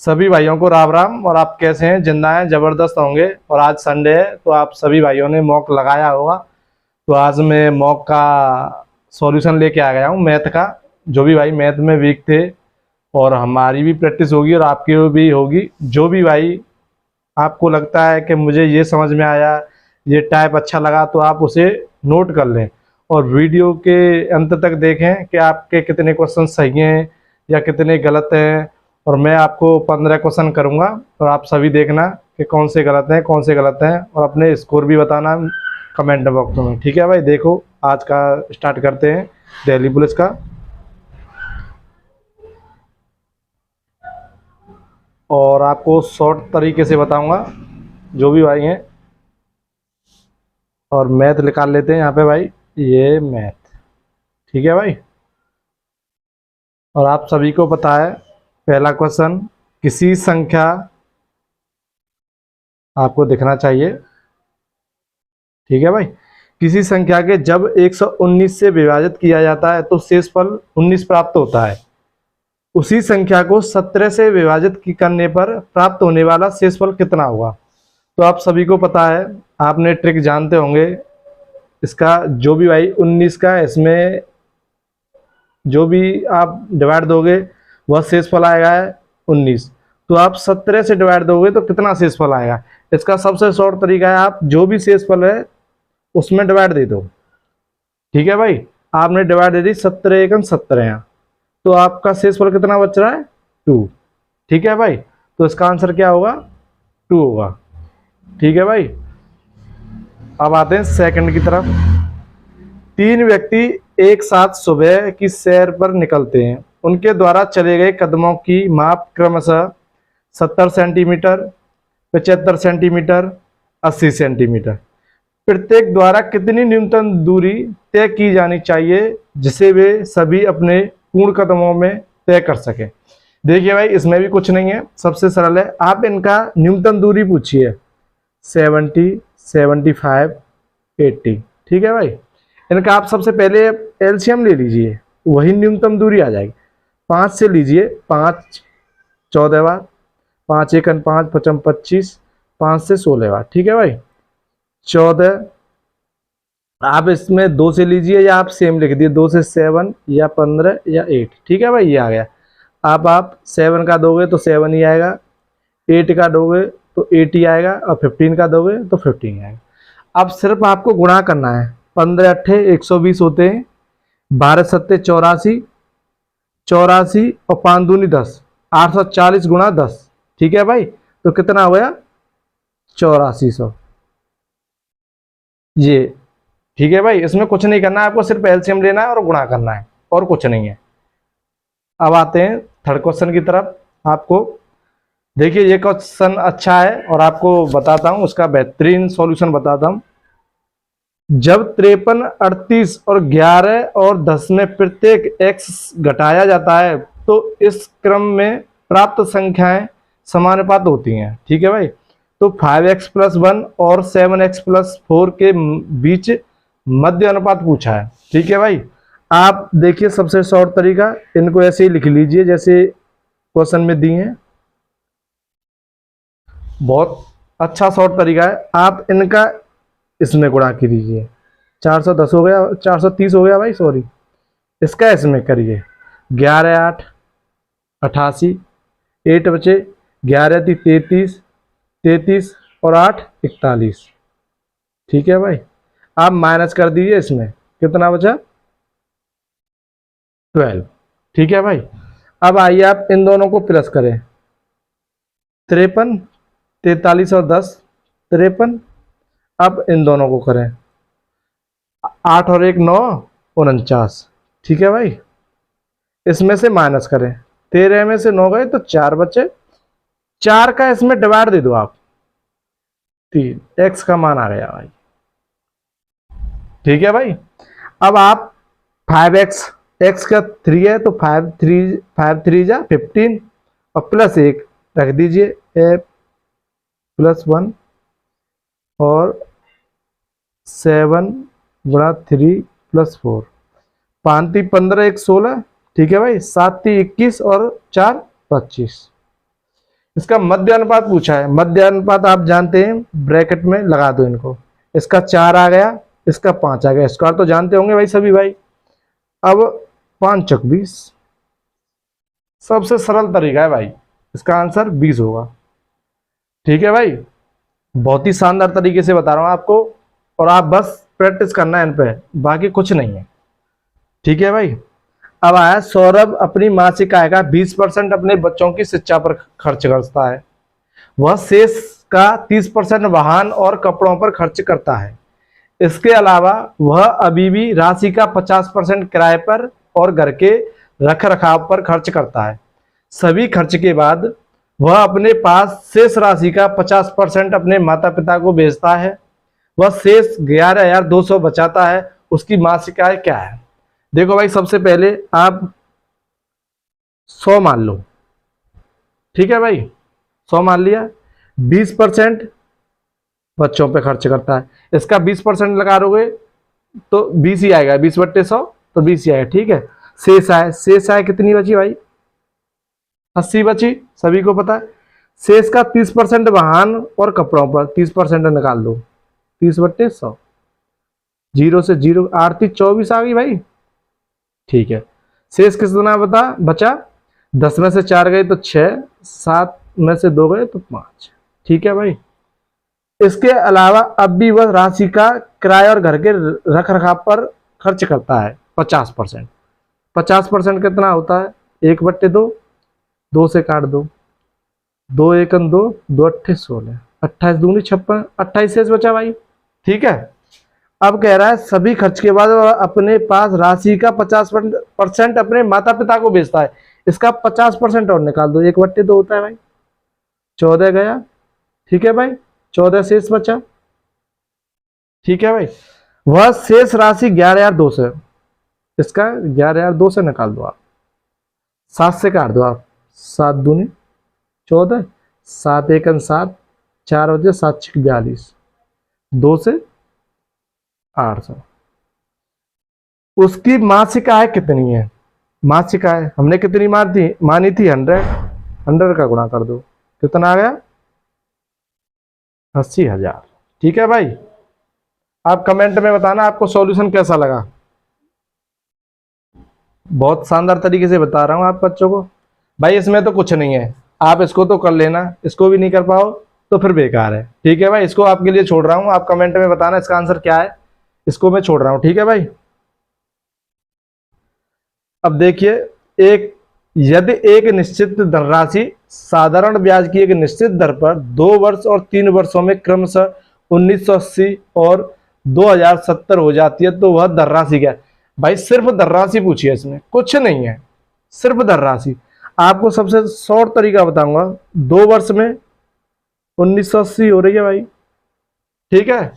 सभी भाइयों को राम राम। और आप कैसे हैं? जिंदा हैं, जबरदस्त होंगे। और आज संडे है तो आप सभी भाइयों ने मॉक लगाया होगा। तो आज मैं मॉक का सॉल्यूशन लेके आ गया हूँ मैथ का। जो भी भाई मैथ में वीक थे, और हमारी भी प्रैक्टिस होगी और आपकी भी होगी। जो भी भाई आपको लगता है कि मुझे ये समझ में आया, ये टाइप अच्छा लगा, तो आप उसे नोट कर लें और वीडियो के अंत तक देखें कि आपके कितने क्वेश्चन सही हैं या कितने गलत हैं। और मैं आपको 15 क्वेश्चन करूंगा और आप सभी देखना कि कौन से गलत हैं कौन से गलत हैं, और अपने स्कोर भी बताना कमेंट बॉक्स में। ठीक है भाई, देखो आज का स्टार्ट करते हैं दिल्ली पुलिस का। और आपको शॉर्ट तरीके से बताऊंगा जो भी भाई हैं। और मैथ निकाल लेते हैं यहाँ पे भाई, ये मैथ। ठीक है भाई, और आप सभी को पता है पहला क्वेश्चन, किसी संख्या, आपको दिखना चाहिए। ठीक है भाई, किसी संख्या के जब 119 से विभाजित किया जाता है तो शेषफल 19 प्राप्त होता है। उसी संख्या को 17 से विभाजित करने पर प्राप्त होने वाला शेषफल कितना होगा? तो आप सभी को पता है, आपने ट्रिक जानते होंगे इसका। जो भी भाई 19 का इसमें जो भी आप डिवाइड दोगे वह शेषफल आएगा 19। तो आप 17 से डिवाइड दोगे तो कितना शेषफल आएगा? इसका सबसे शॉर्ट तरीका है, आप जो भी शेषफल है उसमें डिवाइड दे दो। ठीक है भाई, आपने डिवाइड दे दी 17 एकम 17, तो आपका शेषफल कितना बच रहा है? 2। ठीक है भाई, तो इसका आंसर क्या होगा? 2 होगा। ठीक है भाई, अब आते हैं सेकंड की तरफ। 3 व्यक्ति एक साथ सुबह की सैर पर निकलते हैं। उनके द्वारा चले गए कदमों की माप क्रमशः 70 सेंटीमीटर, 75 सेंटीमीटर, 80 सेंटीमीटर। प्रत्येक द्वारा कितनी न्यूनतम दूरी तय की जानी चाहिए जिसे वे सभी अपने पूर्ण कदमों में तय कर सकें? देखिए भाई, इसमें भी कुछ नहीं है, सबसे सरल है। आप इनका न्यूनतम दूरी पूछिए, 70, 75, 80। ठीक है भाई, इनका आप सबसे पहले एलसीएम ले लीजिए, वही न्यूनतम दूरी आ जाएगी। 5 से लीजिए, 5 14 बार, 5 एकन 5, 55 25, 5 से 16 बार। ठीक है भाई, 14। आप इसमें 2 से लीजिए, या आप सेम लिख दिए, 2 से 7 या 15 या 8। ठीक है भाई, ये आ गया। अब आप 7 का दोगे तो 7 ही आएगा, 8 का दोगे तो 8 ही आएगा, और 15 का दोगे तो 15 आएगा। अब सिर्फ आपको गुणा करना है। 15 अट्ठे 120 होते हैं, 12 सत्ते 84, 84 और 5 दूनी 10, 840 गुणा 10। ठीक है भाई, तो कितना हो गया? 8400। ये ठीक है भाई, इसमें कुछ नहीं करना है, आपको सिर्फ एलसीएम लेना है और गुणा करना है, और कुछ नहीं है। अब आते हैं थर्ड क्वेश्चन की तरफ। आपको देखिए, ये क्वेश्चन अच्छा है और आपको बताता हूं उसका बेहतरीन सॉल्यूशन बताता हूं। जब 53, 38 और 11 और 10 में प्रत्येक x घटाया जाता है तो इस क्रम में प्राप्त संख्याएं समानुपात होती हैं। ठीक है भाई, तो 5x + 1 और 7x + 4 के बीच मध्य अनुपात पूछा है। ठीक है भाई, आप देखिए सबसे शॉर्ट तरीका, इनको ऐसे ही लिख लीजिए जैसे क्वेश्चन में दी है। बहुत अच्छा शॉर्ट तरीका है, आप इनका इसमें गुणा कीजिए। 410 हो गया, 430 हो गया भाई, सॉरी। इसका इसमें करिए, 11 8 88, 8 बचे, 11 थी 33, 33 और 8 41। ठीक है भाई, आप माइनस कर दीजिए, इसमें कितना बचा? 12। ठीक है भाई, अब आइए आप इन दोनों को प्लस करें। 53, 43 और 10, 53। अब इन दोनों को करें, 8 और 1 9, 49। ठीक है भाई, इसमें से माइनस करें, 13 में से 9 गए तो 4 बचे। 4 का इसमें डिवाइड दे दो आप, 3, x का मान आ गया भाई। ठीक है भाई, अब आप 5x, x का 3 है तो 5 3 जा 15, और प्लस 1 रख दीजिए, +1 और 7 गुणा 3 + 4, 5 3 15 1 16। ठीक है भाई, 7 3 21 और 4 25। इसका मध्य अनुपात पूछा है। मध्य अनुपात आप जानते हैं, ब्रैकेट में लगा दो इनको। इसका 4 आ गया, इसका 5 आ गया। स्क्वायर तो जानते होंगे भाई सभी भाई। अब 5 चौक 20, सबसे सरल तरीका है भाई, इसका आंसर 20 होगा। ठीक है भाई, बहुत ही शानदार तरीके से बता रहा हूं आपको, और आप बस प्रैक्टिस करना है इन पे, बाकी कुछ नहीं है। ठीक है भाई। अब आया, सौरभ अपनी मासिक आय का 20% अपने बच्चों की शिक्षा पर खर्च करता है। वह शेष का 30% वाहन और कपड़ों पर खर्च करता है। इसके अलावा वह अभी भी राशि का 50% किराए पर और घर के रख रखाव पर खर्च करता है। सभी खर्च के बाद वह अपने पास शेष राशि का 50% अपने माता पिता को भेजता है। वह शेष 11,200 बचाता है। उसकी मासिक आय क्या है? देखो भाई, सबसे पहले आप 100 मान लो। ठीक है भाई, 100 मान लिया। 20% बच्चों पे खर्च करता है, इसका 20% लगा दोगे तो 20 ही आएगा, 20/100 तो 20 ही आएगा। ठीक है, शेष आय कितनी बची भाई? 80 बची, सभी को पता है। शेष का 30% वाहन और कपड़ों पर, 30% निकाल दो, 30/100, 0 से 0, 8 24 आ गई भाई। ठीक है, शेष कितना बचा? 10 में से 4 गए तो 6, 7 में से 2 गए तो 5। ठीक है भाई। इसके अलावा अब भी वह राशि का किराया और घर के रख रखाव पर खर्च करता है 50%। 50% कितना होता है? 1/2, 2 से काट दो, 2 एकम 2, 2 अट्ठे 16, 28 दूनी 56, 28 शेष बचा भाई। ठीक है। अब कह रहा है सभी खर्च के बाद वह अपने पास राशि का 50% अपने माता पिता को भेजता है। इसका 50% और निकाल दो, 1/2 होता है भाई, 14 गया। ठीक है भाई, 14 शेष बचा। ठीक है भाई, वह शेष राशि 11,200, इसका 11,200 निकाल दो आप, 7 से काट दो आप, 7 दूनी 14, 7 एकम 7, 4 बजे 7 6 42, 2 से 800। उसकी मासिक आय कितनी है? मासिक आय हमने कितनी मानी थी? 100 का गुणा कर दो, कितना आ गया? 80,000। ठीक है भाई, आप कमेंट में बताना आपको सॉल्यूशन कैसा लगा। बहुत शानदार तरीके से बता रहा हूं आप बच्चों को भाई, इसमें तो कुछ नहीं है, आप इसको तो कर लेना, इसको भी नहीं कर पाओ तो फिर बेकार है। ठीक है भाई, इसको आपके लिए छोड़ रहा हूं, आप कमेंट में बताना इसका आंसर क्या है, इसको मैं छोड़ रहा हूं। ठीक है भाई। अब देखिए, यदि एक निश्चित धनराशि साधारण ब्याज की एक निश्चित दर पर 2 वर्ष और 3 वर्षों में क्रमशः 1980 और 2070 हो जाती है, तो वह धनराशि क्या है? भाई सिर्फ धनराशि पूछी है, इसमें कुछ नहीं है, सिर्फ धनराशि। आपको सबसे शॉर्ट तरीका बताऊंगा, 2 वर्ष में 1980 हो रही है भाई। ठीक है,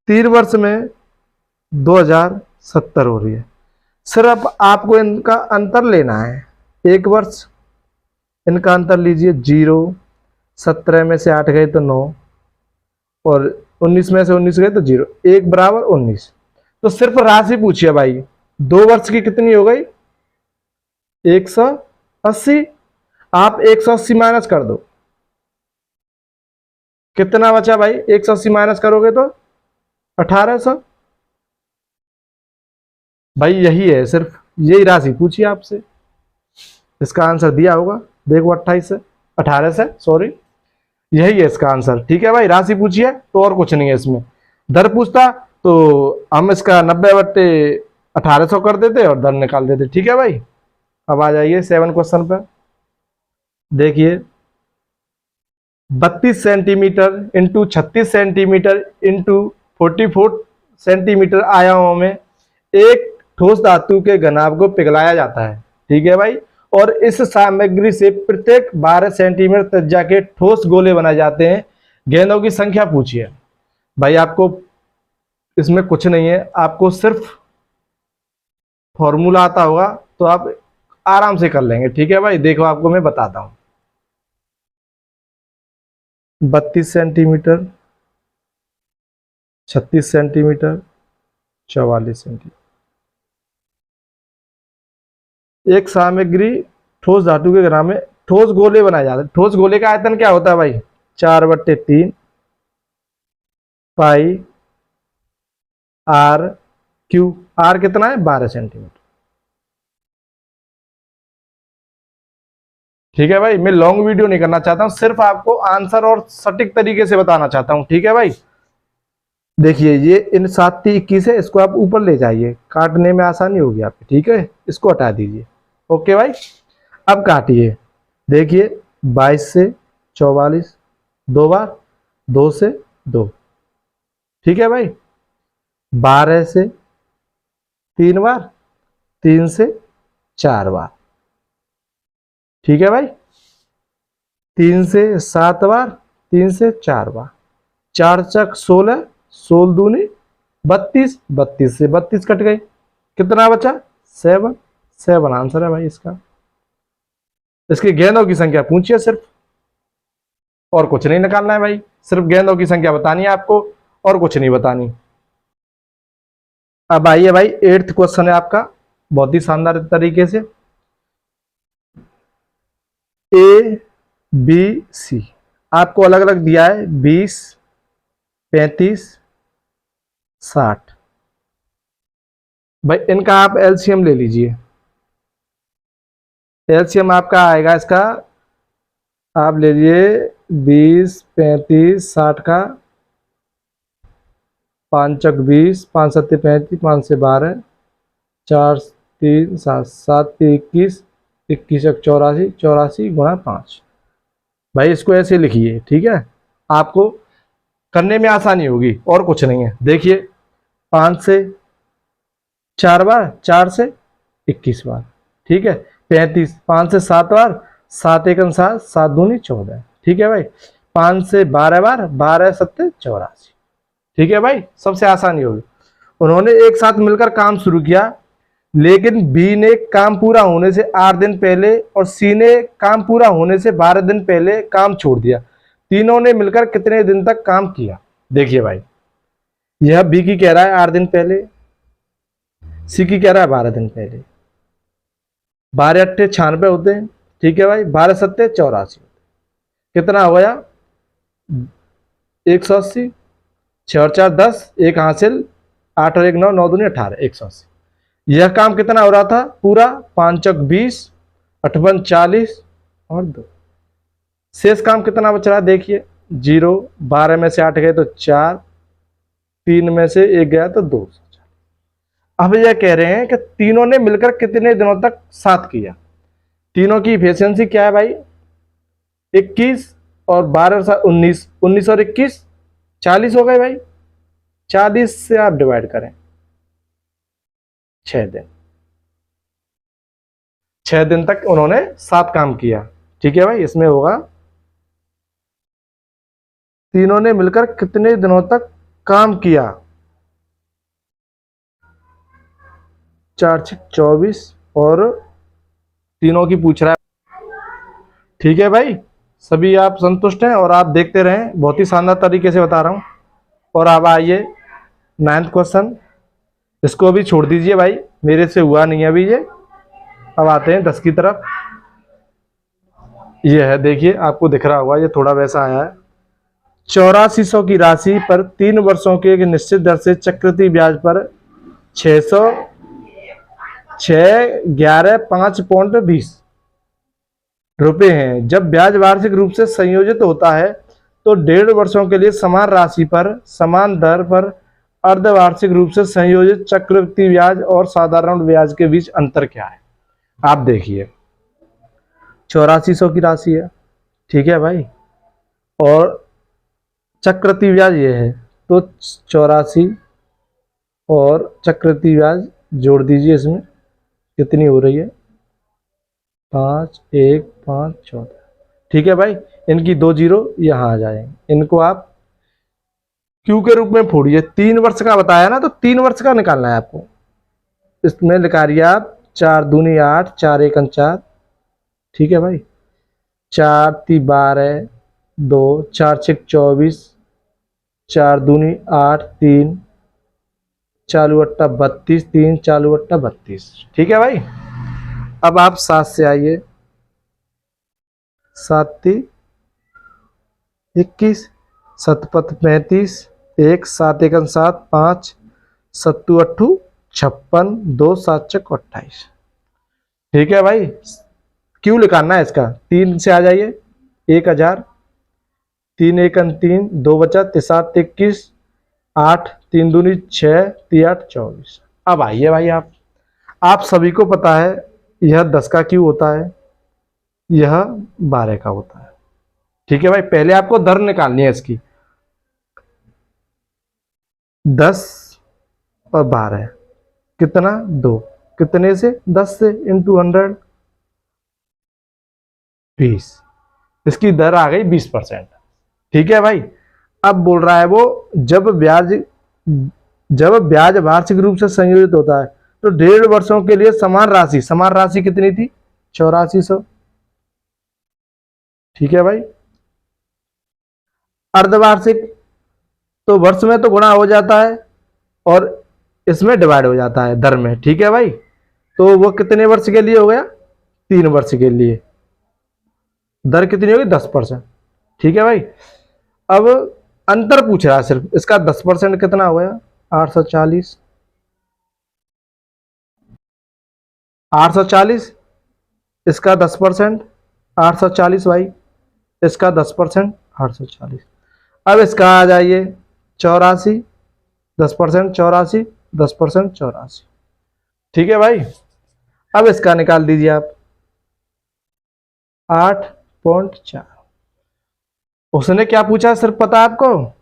3 वर्ष में 2070 हो रही है। सिर्फ आपको इनका अंतर लेना है, 1 वर्ष, इनका अंतर लीजिए 0, 17 में से 8 गए तो 9, और 19 में से 19 गए तो 0, 1 बराबर 19। तो सिर्फ राशि पूछिए भाई, 2 वर्ष की कितनी हो गई? 180। आप 180 माइनस कर दो, कितना बचा भाई? 180 माइनस करोगे तो 1800। भाई यही है, सिर्फ यही राशि पूछी आपसे, इसका आंसर दिया होगा, देखो 28 से 18 से, सॉरी, यही है इसका आंसर। ठीक है भाई, राशि पूछी है तो और कुछ नहीं है इसमें। दर पूछता तो हम इसका 90/1800 कर देते और दर निकाल देते। ठीक है भाई। अब आ जाइए 7 क्वेश्चन पर। देखिए, 32 centimetre into 36 centimetre into 44 centimetre आयामों में एक ठोस धातु के घनाभ को पिघलाया जाता है। ठीक है भाई, और इस सामग्री से प्रत्येक 12 सेंटीमीटर त्रिज्या के ठोस गोले बनाए जाते हैं। गेंदों की संख्या पूछिए। भाई आपको इसमें कुछ नहीं है, आपको सिर्फ फॉर्मूला आता होगा तो आप आराम से कर लेंगे। ठीक है भाई, देखो आपको मैं बताता हूं, 32 सेंटीमीटर, 36 सेंटीमीटर, 44 सेंटीमीटर। एक सामग्री ठोस धातु के घनाभ में ठोस गोले बनाए जाते हैं। ठोस गोले का आयतन क्या होता है भाई? 4/3 पाई आर क्यू। आर कितना है? 12 सेंटीमीटर। ठीक है भाई, मैं लॉन्ग वीडियो नहीं करना चाहता हूं, सिर्फ आपको आंसर और सटीक तरीके से बताना चाहता हूं। ठीक है भाई, देखिए ये इन 7×3 = 21 है, इसको आप ऊपर ले जाइए, काटने में आसानी होगी आपकी। ठीक है, इसको हटा दीजिए। ओके भाई, अब काटिए। देखिए 22 से 44, 2 बार, 2 से 2। ठीक है भाई, 12 से 3 बार, 3 से 4 बार। ठीक है भाई, 3 से 7 बार, 3 से 4 बार। 4 चक 16, 16 दूनी 32, 32 से 32 कट गई, कितना बचा? 7। 7 आंसर है भाई इसका। इसकी गेंदों की संख्या पूछिए सिर्फ, और कुछ नहीं निकालना है भाई, सिर्फ गेंदों की संख्या बतानी है आपको, और कुछ नहीं बतानी। अब आइए भाई, 8th क्वेश्चन है आपका, बहुत ही शानदार तरीके से। ए बी सी आपको अलग अलग दिया है, 20, 35, 60। भाई इनका आप एलसीएम ले लीजिए। एलसीएम आपका आएगा इसका, आप ले लीजिए 20, 35, 60 का 5 चक 20, 5 7 35, 5 से 12, 4 3 7, 7 21, 21 1 84, 84 गुणा 5। भाई इसको ऐसे लिखिए, ठीक है, आपको करने में आसानी होगी, और कुछ नहीं है। देखिए 5 से 4 बार, 4 से 21 बार। ठीक है, 35, 5 से 7 बार, 7 1 7, 7 दूनी 14। ठीक है भाई, 5 से 12 बार, 12 7 84। ठीक है भाई, सबसे आसानी होगी। उन्होंने एक साथ मिलकर काम शुरू किया, लेकिन बी ने काम पूरा होने से 8 दिन पहले और सी ने काम पूरा होने से 12 दिन पहले काम छोड़ दिया। तीनों ने मिलकर कितने दिन तक काम किया? देखिए भाई, यह बी की कह रहा है 8 दिन पहले, सी की कह रहा है 12 दिन पहले। 12 अट्ठे 96 होते हैं। ठीक है भाई, 12 सत्ते 84, कितना हो गया? 180। 6 और 4 10, एक हासिल, 8 और 1 9, 9 दूनी 18, 180। यह काम कितना हो रहा था पूरा? 5 चक 20, 8 40 और 2। शेष काम कितना बच रहा है? देखिए 0, 12 में से 8 गए तो 4, 3 में से 1 गया तो 2। अब यह कह रहे हैं कि तीनों ने मिलकर कितने दिनों तक साथ किया। तीनों की इफिशियंसी क्या है भाई? 21 और 12 और 19, 19 और 21 40 हो गए भाई। 40 से आप डिवाइड करें, 6 दिन। 6 दिन तक उन्होंने साथ काम किया। ठीक है भाई, इसमें होगा तीनों ने मिलकर कितने दिनों तक काम किया? 4 6 24 और तीनों की पूछ रहा है। ठीक है भाई, सभी आप संतुष्ट हैं? और आप देखते रहें, बहुत ही शानदार तरीके से बता रहा हूं। और अब आइए 9th क्वेश्चन, इसको भी छोड़ दीजिए भाई, मेरे से हुआ नहीं अभी ये। अब आते हैं 10 की तरफ। ये है, देखिए आपको दिख रहा होगा, ये थोड़ा वैसा आया है। 8400 की राशि पर 3 वर्षों के एक निश्चित दर से चक्रवृद्धि ब्याज पर 600 6 11 5.20 रुपए हैं। जब ब्याज वार्षिक रूप से संयोजित होता है तो 1.5 वर्षों के लिए समान राशि पर समान दर पर अर्धवार्षिक रूप से संयोजित चक्रवृद्धि ब्याज और साधारण ब्याज के बीच अंतर क्या है? आप देखिए 8400 की राशि है, ठीक है भाई, और चक्रवृद्धि ब्याज ये है, तो 84 और चक्रवृद्धि ब्याज जोड़ दीजिए, इसमें कितनी हो रही है? 5 1 5 14। ठीक है भाई, इनकी 2 जीरो यहां आ जाएंगे, इनको आप क्यू के रूप में फोड़िए। 3 वर्ष का बताया ना, तो 3 वर्ष का निकालना है आपको। इसमें लिखा रही आप 4 दूनी 8, 4 1 4। ठीक है भाई, 4 3 12, 2 4 6 24, 4 दूनी 8, 3 चालू अट्टा 32, 3 चालू अट्टा 32। ठीक है भाई, अब आप 7 से आइए। सात 21, सतपथ 35, 1 7 एकन 7 5, सत्तू अट्ठू 56, 2 7 चक 28। ठीक है भाई, क्यों निकालना है इसका? 3 से आ जाइए, 1000, 3 एकन 3, 2 बचा 7 21, 8 3 दूनी 6, 3 8 24। अब आइए भाई, आप सभी को पता है यह 10 का क्यों होता है, यह 12 का होता है। ठीक है भाई, पहले आपको दर निकालनी है इसकी। 10 और 12 कितना? 2। कितने से? 10 से, इंटू 100, 20। इसकी दर आ गई 20%। ठीक है भाई, अब बोल रहा है वो जब ब्याज वार्षिक रूप से संयोजित होता है तो 1.5 वर्षों के लिए समान राशि कितनी थी? 8400। ठीक है भाई, अर्धवार्षिक तो वर्ष में तो गुणा हो जाता है और इसमें डिवाइड हो जाता है दर में। ठीक है भाई, तो वो कितने वर्ष के लिए हो गया? 3 वर्ष के लिए। दर कितनी होगी? 10%। ठीक है भाई, अब अंतर पूछ रहा है सिर्फ, इसका 10% कितना हो गया? 840। 840, इसका 10%, 840 भाई, इसका 10%, 840। अब इसका आ जाइए 84, 10% 84, 10% 84। ठीक है भाई, अब इसका निकाल दीजिए आप, 8.4। उसने क्या पूछा सिर्फ पता है आपको?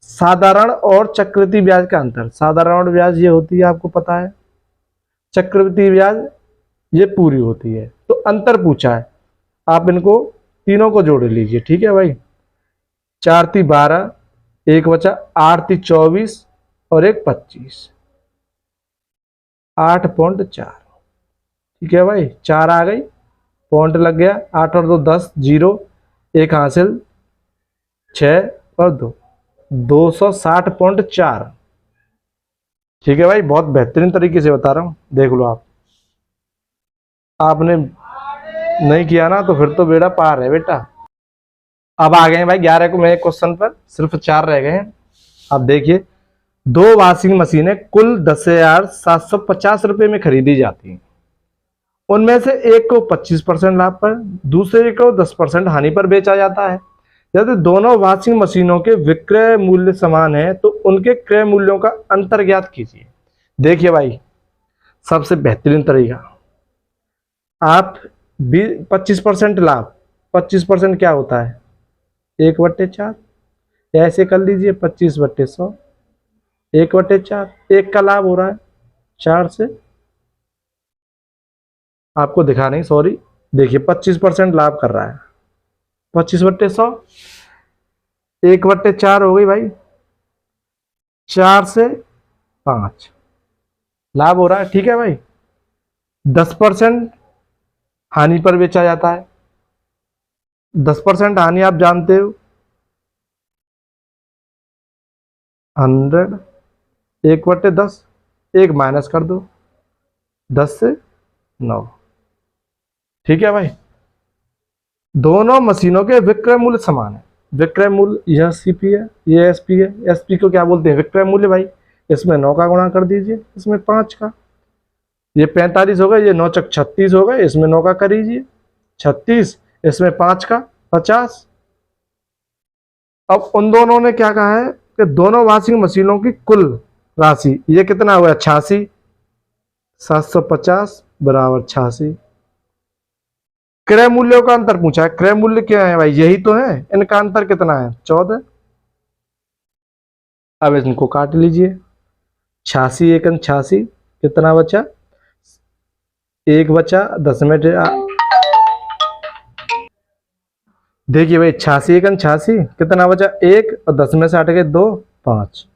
साधारण और चक्रवृद्धि ब्याज का अंतर। साधारण ब्याज ये होती है, आपको पता है, चक्रवृद्धि ब्याज ये पूरी होती है। तो अंतर पूछा है, आप इनको तीनों को जोड़ लीजिए। ठीक है भाई, 4 × 12, 1 बचा, 8 × 24 और 1 25, 8.4। ठीक है भाई, 4 आ गई, पॉइंट लग गया, 8 और 2 10, 0, 1 हासिल, 6 और 2 260.4। ठीक है भाई, बहुत बेहतरीन तरीके से बता रहा हूं, देख लो आप। आपने नहीं किया ना तो फिर तो बेड़ा पार है बेटा। अब आ गए हैं भाई 11 को मेरे क्वेश्चन पर, सिर्फ 4 रह गए हैं। अब देखिए, 2 वॉशिंग मशीनें कुल 10,750 रुपए में खरीदी जाती हैं। उनमें से एक को 25% लाभ पर, दूसरे को 10% हानि पर बेचा जाता है। यदि दोनों वॉशिंग मशीनों के विक्रय मूल्य समान है तो उनके क्रय मूल्यों का अंतर ज्ञात कीजिए। देखिए भाई, सबसे बेहतरीन तरीका, आप 25% लाभ, 25% क्या होता है? 1/4। ऐसे कर लीजिए, 25/100, 1/4, 1 का लाभ हो रहा है 4 से। आपको दिखा नहीं, सॉरी, देखिए 25% लाभ कर रहा है, 25/100, 1/4 हो गई भाई, 4 से 5 लाभ हो रहा है। ठीक है भाई, 10% हानि पर बेचा जाता है। 10% हानि आप जानते हो, 100, 1/10, 1 माइनस कर दो, 10 से 9। ठीक है भाई, दोनों मशीनों के विक्रय मूल्य समान है। विक्रय मूल्य, यह सीपी है, यह एसपी है। एसपी को क्या बोलते हैं? विक्रय मूल्य भाई। इसमें 9 का गुणा कर दीजिए, इसमें 5 का, ये 45 हो गए, ये 9 चक 36 हो गए, इसमें 9 का करीजिए 36, इसमें 5 का 50। अब उन दोनों ने क्या कहा है कि दोनों वॉशिंग मशीनों की कुल राशि, ये कितना हुआ? 86, 750 बराबर 86। क्रय मूल्यों का अंतर पूछा है। क्रय मूल्य क्या है भाई? यही तो है, इनका अंतर कितना है? 14। अब इनको काट लीजिए, 86 एकन 86, कितना बचा? 1 बचा, 10 में देखिए भाई, 86 एकन 86, कितना बचा? 1 और 10 में से हट गए 2, 5,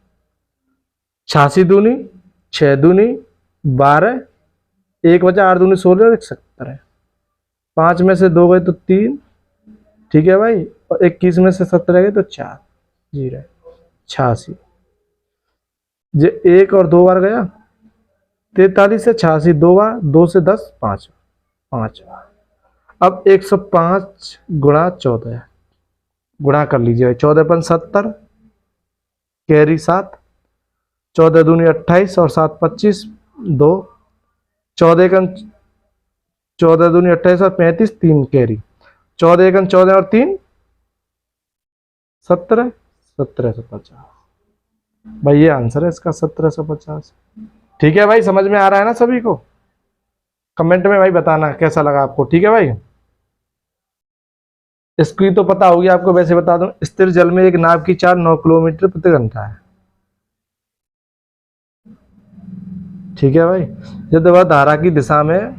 86 दूनी 6 दूनी 12, 1 बचा, 8 दूनी 16 और 1 70 है। 5 में से 2 गए तो 3। ठीक है भाई, और 21 में से 17 गए तो 4, 0, 86। ये 1 और 2 बार गया, 43 से 86 2 बार, 2 से 10 5, 5। अब 105 गुणा 14 गुणा कर लीजिए। 14×5 = 70, कैरी 7, 14 दूनी 28 और 7 25, 2, 14 दूनी 28 और 35, 3 कैरी, 14 14 और 3 17, 1750। भाई ये आंसर है इसका, 1750। ठीक है भाई, समझ में आ रहा है ना सभी को? कमेंट में भाई बताना कैसा लगा आपको। ठीक है भाई, इसकी तो पता होगी आपको, वैसे बता दूं, स्थिर जल में एक नाव की चाल 9 किलोमीटर प्रति घंटा है। ठीक है भाई, यदि वह धारा की दिशा में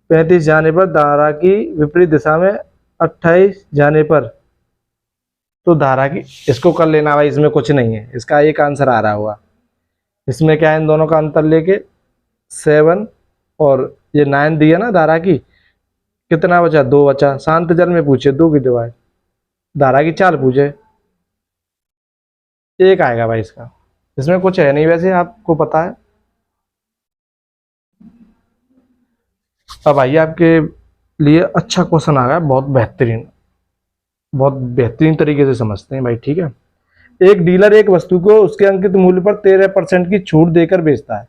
35 जाने पर, धारा की विपरीत दिशा में 28 जाने पर, तो धारा की, इसको कर लेना भाई, इसमें कुछ नहीं है, इसका एक आंसर आ रहा होगा। इसमें क्या है, इन दोनों का अंतर लेके 7 और ये 9 दिया ना धारा की, कितना बचा? 2 बचा। शांत जल में पूछे 2 की डिवाइड, धारा की चाल पूछे, 1 आएगा भाई इसका। इसमें कुछ है नहीं, वैसे आपको पता है। अब आइए आपके लिए अच्छा क्वेश्चन आ गया, बहुत बेहतरीन तरीके से समझते हैं भाई। ठीक है, एक डीलर एक वस्तु को उसके अंकित मूल्य पर 13% की छूट देकर बेचता है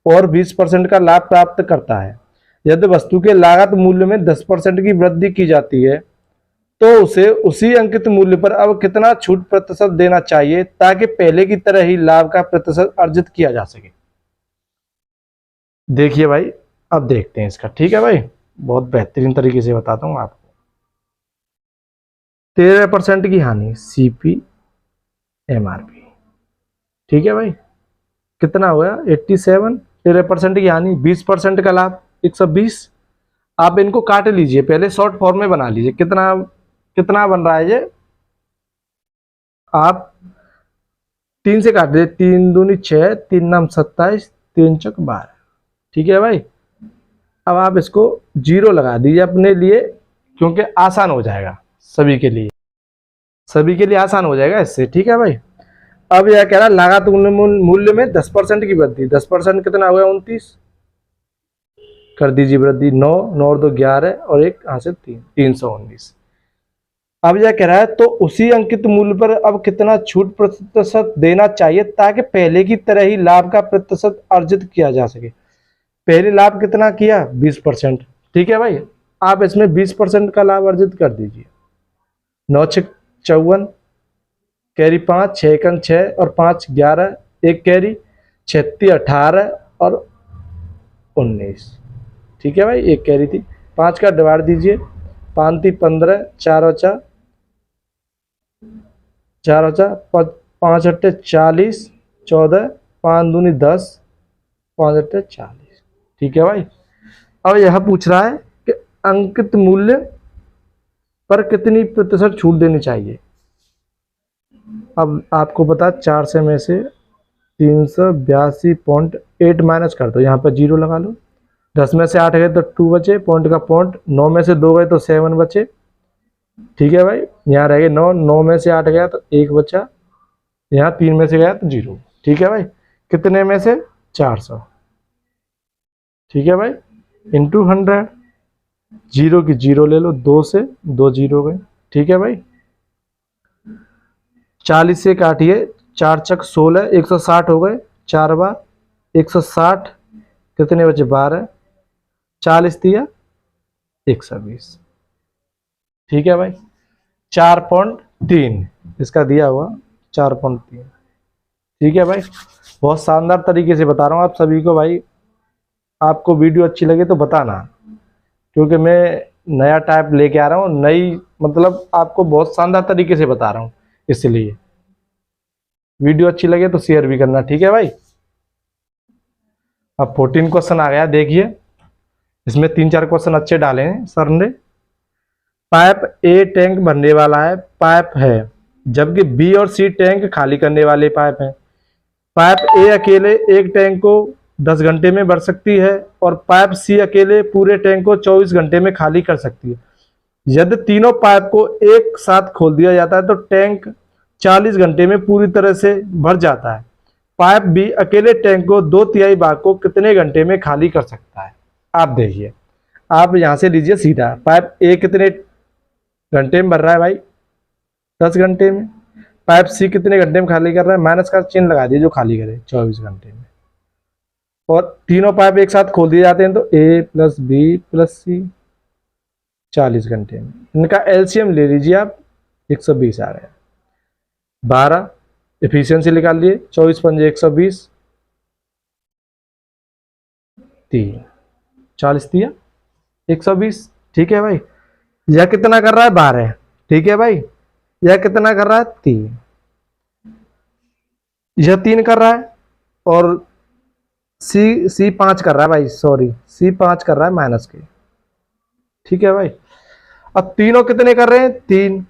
और 20% का लाभ प्राप्त करता है। यदि वस्तु के लागत मूल्य में 10% की वृद्धि की जाती है तो उसे उसी अंकित मूल्य पर अब कितना छूट प्रतिशत देना चाहिए ताकि पहले की तरह ही लाभ का प्रतिशत अर्जित किया जा सके? देखिए भाई, अब देखते हैं इसका। ठीक है भाई, बहुत बेहतरीन तरीके से बताता हूं आपको। 13% की हानि, CP MRP। ठीक है भाई, कितना हुआ? 87। 13% की हानि, 20% का लाभ, 120। आप इनको काट लीजिए, पहले शॉर्ट फॉर्म में बना लीजिए। कितना कितना बन रहा है ये? आप 3 से काट दीजिए, 3 दूनी 6, 3 नाम 27, 3 चौक 12। ठीक है भाई, अब आप इसको 0 लगा दीजिए अपने लिए, क्योंकि आसान हो जाएगा सभी के लिए, आसान हो जाएगा इससे। ठीक है भाई, अब यह कह रहा लागत मूल्य में 10% की वृद्धि। 10% कितना हुआ? 29। कर दीजिए वृद्धि, 9 9 और 2 11 और 1 यहाँ से 3, 319। अब यह कह रहा है तो उसी अंकित मूल्य पर अब कितना छूट प्रतिशत देना चाहिए ताकि पहले की तरह ही लाभ का प्रतिशत अर्जित किया जा सके। पहले लाभ कितना किया? 20%। ठीक है भाई, आप इसमें 20% का लाभ अर्जित कर दीजिए। 9 6 54, कैरी 5, 6 एकन 6 और 5 11, 1 कैरी, 36 18 और 19। ठीक है भाई, 1 कैरी थी। 5 का डिवाइड दीजिए, 5 3 15, 4 बचा, 4 बचा, 5 8 40, 14, 5 दूनी 10, 5 8 40। ठीक है भाई, अब यह पूछ रहा है कि अंकित मूल्य पर कितनी प्रतिशत छूट देनी चाहिए। अब आपको पता, 4 से में से 382.8 माइनस कर दो, यहाँ पर 0 लगा लो। 10 में से 8 गए तो 2 बचे, पॉइंट का पॉइंट। 9 में से 2 गए तो 7 बचे। ठीक है भाई, यहाँ रह गए 9, 9 में से 8 गया तो 1 बचा, यहाँ 3 में से गया तो 0। ठीक है भाई, कितने में से? 400। ठीक है भाई, इंटू 100, 0 की 0 ले लो, 2 से 2 0 गए। ठीक है भाई, 40 से काटिए, 4 चक 16, 160 हो गए। 4 बार 160, कितने बचे? 12, 40 दिया 120। ठीक है भाई, 4.3 इसका दिया हुआ, 4.3। ठीक है भाई, बहुत शानदार तरीके से बता रहा हूँ आप सभी को भाई। आपको वीडियो अच्छी लगे तो बताना, क्योंकि मैं नया टाइप लेके आ रहा हूँ, नई मतलब आपको बहुत शानदार तरीके से बता रहा हूँ, इसलिए वीडियो अच्छी लगे तो शेयर भी करना। ठीक है भाई, अब 14 क्वेश्चन आ गया, देखिए इसमें 3-4 क्वेश्चन अच्छे डाले हैं सर ने। पाइप ए टैंक भरने वाला है, पाइप है, जबकि बी और सी टैंक खाली करने वाले पाइप हैं। पाइप ए अकेले एक टैंक को 10 घंटे में भर सकती है और पाइप सी अकेले पूरे टैंक को 24 घंटे में खाली कर सकती है। यदि तीनों पाइप को एक साथ खोल दिया जाता है तो टैंक 40 घंटे में पूरी तरह से भर जाता है। पाइप बी अकेले टैंक को 2/3 भाग को कितने घंटे में खाली कर सकता है? आप देखिए, आप यहां से लीजिए सीधा, पाइप ए कितने घंटे में भर रहा है भाई, 10 घंटे में। पाइप सी कितने घंटे में खाली कर रहा है, माइनस का चिन्ह लगा दिए जो खाली करे, 24 घंटे में। और तीनों पाइप एक साथ खोल दिए जाते हैं, तो ए प्लस बी प्लस सी 40 घंटे में। इनका एलसीएम ले लीजिए आप, 120 आ गया। 12 एफिशिएंसी निकाल लिए, 24 पंजे 120, 3 40 दिया 120। ठीक है भाई, यह कितना कर रहा है, 12। ठीक है भाई, यह कितना कर रहा है, 3। यह 3 कर रहा है, और सी 5 कर रहा है भाई, सॉरी सी 5 कर रहा है माइनस के। ठीक है भाई, अब तीनों कितने कर रहे हैं, 3।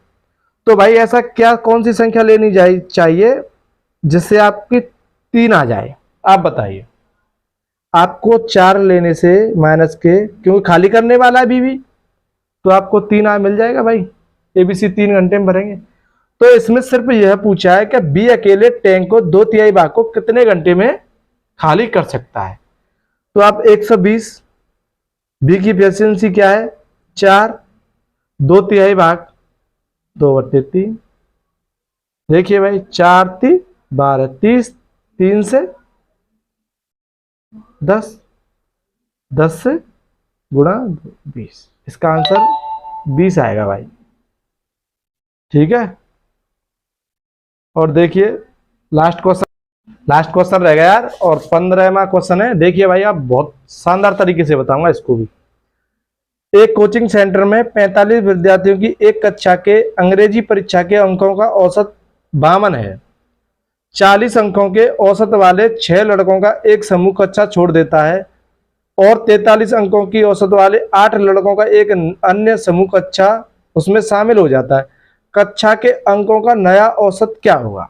तो भाई ऐसा क्या, कौन सी संख्या लेनी चाहिए जिससे आपकी 3 आ जाए, आप बताइए। आपको 4 लेने से माइनस के, क्योंकि खाली करने वाला है बीवी, तो आपको 3 आ मिल जाएगा भाई। एबीसी 3 घंटे में भरेंगे। तो इसमें सिर्फ यह पूछा है कि बी अकेले टैंक को 2/3 भाग को कितने घंटे में खाली कर सकता है। तो आप 120, बी की एफिशिएंसी क्या है, 4, 2/3 भाग 2/3। देखिए भाई, 4 3 12 30, 3 से 10, 10 से गुणा 20, इसका आंसर 20 आएगा भाई। ठीक है, और देखिए लास्ट क्वेश्चन रह गया यार, और 15वां क्वेश्चन है। देखिए भाई, आप बहुत शानदार तरीके से बताऊंगा इसको भी। एक कोचिंग सेंटर में 45 विद्यार्थियों की एक कक्षा के अंग्रेजी परीक्षा के अंकों का औसत 52 है। 40 अंकों के औसत वाले 6 लड़कों का एक समूह कक्षा छोड़ देता है, और 43 अंकों की औसत वाले 8 लड़कों का एक अन्य समूह कक्षा उसमें शामिल हो जाता है। कक्षा के अंकों का नया औसत क्या होगा।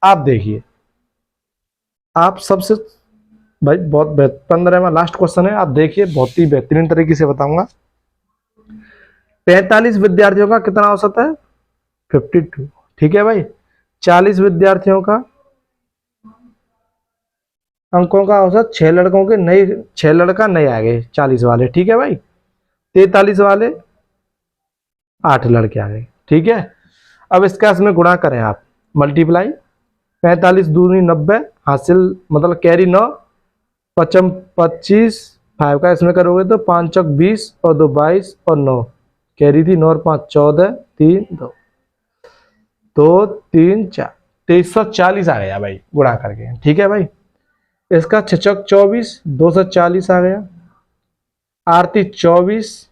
आप देखिए, आप सबसे भाई बहुत 15वां लास्ट क्वेश्चन है, आप देखिए, बहुत ही बेहतरीन तरीके से बताऊंगा। 45 विद्यार्थियों का कितना औसत है, 52। ठीक है भाई, 40 विद्यार्थियों का अंकों का औसत 6 लड़कों के नए, 6 लड़का नए आ गए 40 वाले। ठीक है भाई, 43 वाले 8 लड़के आ गए। ठीक है, अब इसका इसमें गुणा करें आप, मल्टीप्लाई, 45 दूनी 90, हासिल मतलब कैरी 9, 55 25, 5 का इसमें करोगे तो 5 चौक 20 और 2 22 और 9 कैरी थी, 9 और 5 14, 3 2 2 3 4, 2340 आ गया भाई गुणा करके। ठीक है भाई, इसका 6 चौक 24, 240 आ गया, आरती 24,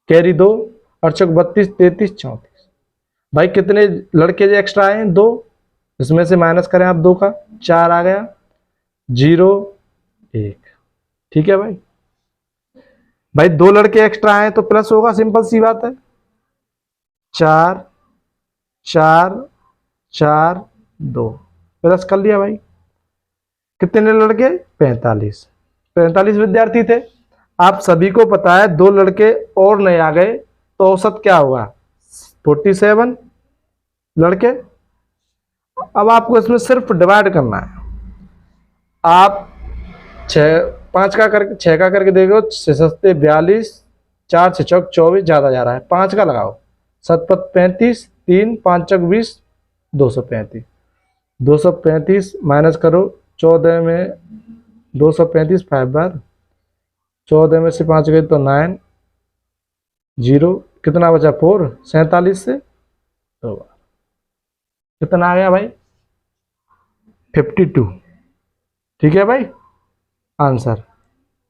कैरी 2, 8 चौक 32, 33 34। भाई कितने लड़के जो एक्स्ट्रा आए हैं, 2, इसमें से माइनस करें आप 2 का, 4 आ गया, 0 1। ठीक है भाई, भाई 2 लड़के एक्स्ट्रा आए तो प्लस होगा, सिंपल सी बात है। 4 4 4 2 प्लस कर लिया भाई। कितने लड़के, 45 विद्यार्थी थे। आप सभी को पता है 2 लड़के और नए आ गए तो औसत क्या होगा, 47 लड़के। अब आपको इसमें सिर्फ डिवाइड करना है। आप 5 का करके 6 का करके देखो, 6 सस्ते 42, 4 6 चौक 24, ज्यादा जा रहा है, 5 का लगाओ, 7 पत 35, 3 5 चौक 20, 235। 235 माइनस करो, 14 में 235 5 बार, 14 में से 5 गए तो 9, 0 कितना बचा, 4, 47 से 2 बार, कितना आ गया भाई, 52। ठीक है भाई, आंसर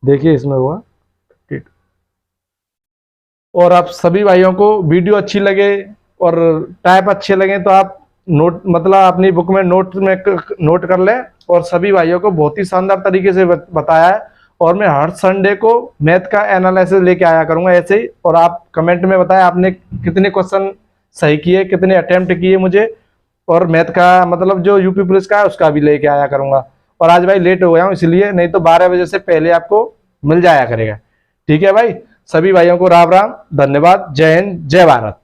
देखिए इसमें हुआ 52। और आप सभी भाइयों को वीडियो अच्छी लगे और टाइप अच्छे लगे तो आप नोट मतलब अपनी बुक में नोट कर लें। और सभी भाइयों को बहुत ही शानदार तरीके से बताया है, और मैं हर संडे को मैथ का एनालिसिस लेके आया करूंगा ऐसे ही। और आप कमेंट में बताएं आपने कितने क्वेश्चन सही किए, कितने अटेम्प्ट किए मुझे, और मैथ का मतलब जो यूपी पुलिस का है उसका भी लेके आया करूंगा। और आज भाई लेट हो गया हूँ इसलिए, नहीं तो 12 बजे से पहले आपको मिल जाया करेगा। ठीक है भाई, सभी भाइयों को राम राम, धन्यवाद, जय हिंद, जय भारत।